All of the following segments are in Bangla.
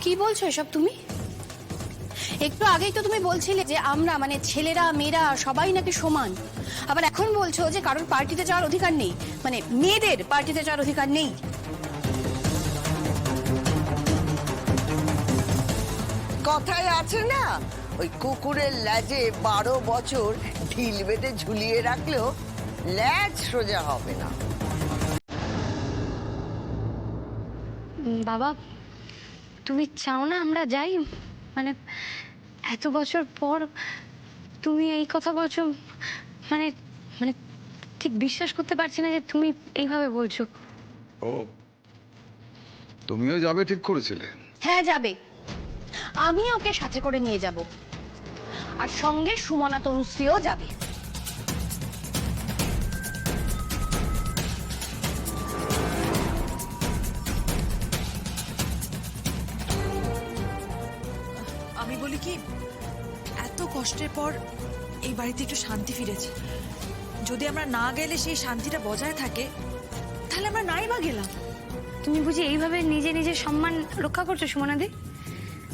কি বলছো এসব তুমি? একটু আগেই তো তুমি বলছিলে যে আমরা মানে ছেলেরা মেয়েরা সবাই নাকি সমান, আবার এখন বলছো যে কারোর পার্টিতে যাওয়ার অধিকার নেই, মানে মেয়েদের পার্টিতে যাওয়ার অধিকার নেই। কথায় আছে না, ওই কুকুরের ল্যাজে 12 বছর ঢিল বেঁধে ঝুলিয়ে রাখলেও ল্যাজ সোজা হবে না। বাবা, তুমি চাও না আমরা যাই? মানে এত বছর পর তুমি এই কথা বলছো, মানে মানে ঠিক বিশ্বাস করতে পারছি না যে তুমি এইভাবে বলছো। ও, তুমিও যাবে ঠিক করেছিলে? হ্যাঁ যাবে, আমি ওকে সাথে করে নিয়ে যাব, আর সঙ্গে সুমনা তনুশ্রীও যাবে। আমি বলি কি, এত কষ্টের পর এই বাড়িতে একটু শান্তি ফিরেছে। যদি আমরা না গেলে সেই শান্তিটা বজায় থাকে, তাহলে আমরা নাই বা গেলাম। তুমি বুঝি এইভাবে নিজে নিজের সম্মান রক্ষা করছো সুমনাদি?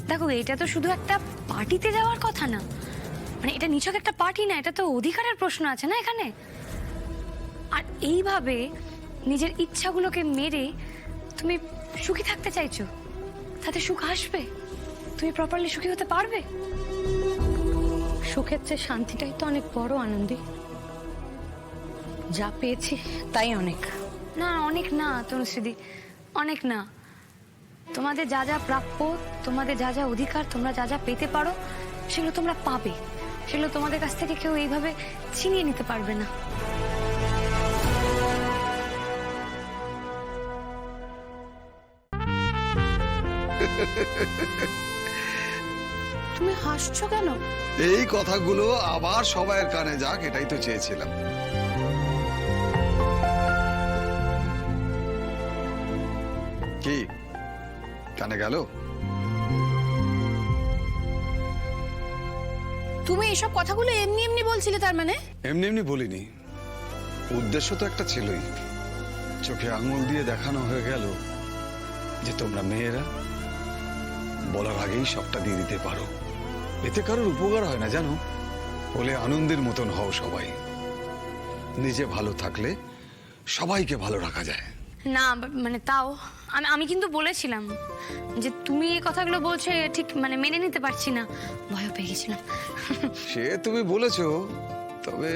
দেখো, এটা তো শুধু একটা পার্টিতে যাওয়ার কথা না, মানে এটা নিছক একটা পার্টি না, এটা তো অধিকারের প্রশ্ন আছে না এখানে। আর এইভাবে নিজের ইচ্ছাগুলোকে মেরে তুমি সুখী থাকতে চাইছো, তাতে সুখ আসবে? তুমি প্রপারলি সুখী হতে পারবে? সুখের চেয়ে শান্তিটাই তো অনেক বড় আনন্দী। যা পেয়েছি তাই অনেক। না অনেক না তনুশ্রীদি, অনেক না। তোমাদের যা যা প্রাপ্য, তোমাদের যা যা অধিকার, তোমরা যা যা পেতে পারো, সেগুলো তোমরা পাবে। সেগুলো তোমাদের কাছ থেকে কেউ এইভাবে ছিনিয়ে নিতে পারবে না। তুমি হাসছো কেন? এই কথাগুলো আবার সবাইয়ের কানে যাক, এটাই তো চেয়েছিলাম। কি কানে গেল? তুমি এসব কথাগুলো এমনি এমনি বলছিলে তার মানে? এমনি এমনি বলিনি, উদ্দেশ্য তো একটা ছিলই। চোখে আঙুল দিয়ে দেখানো হয়ে গেল যে তোমরা মেয়েরা বলার আগেই সবটা দিয়ে দিতে পারো। এতে কারোর উপকার হয় না জানো, বলে আনন্দের মতন হও সবাই। নিজে ভালো থাকলে সবাইকে ভালো রাখা যায়। না মানে তাও আমি কিন্তু বলেছিলাম যে তুমি এই কথাগুলো বলছো, ঠিক মানে মেনে নিতে পারছি না, ভয় পেয়ে গেছিলাম। সে তুমি বলেছো, তবে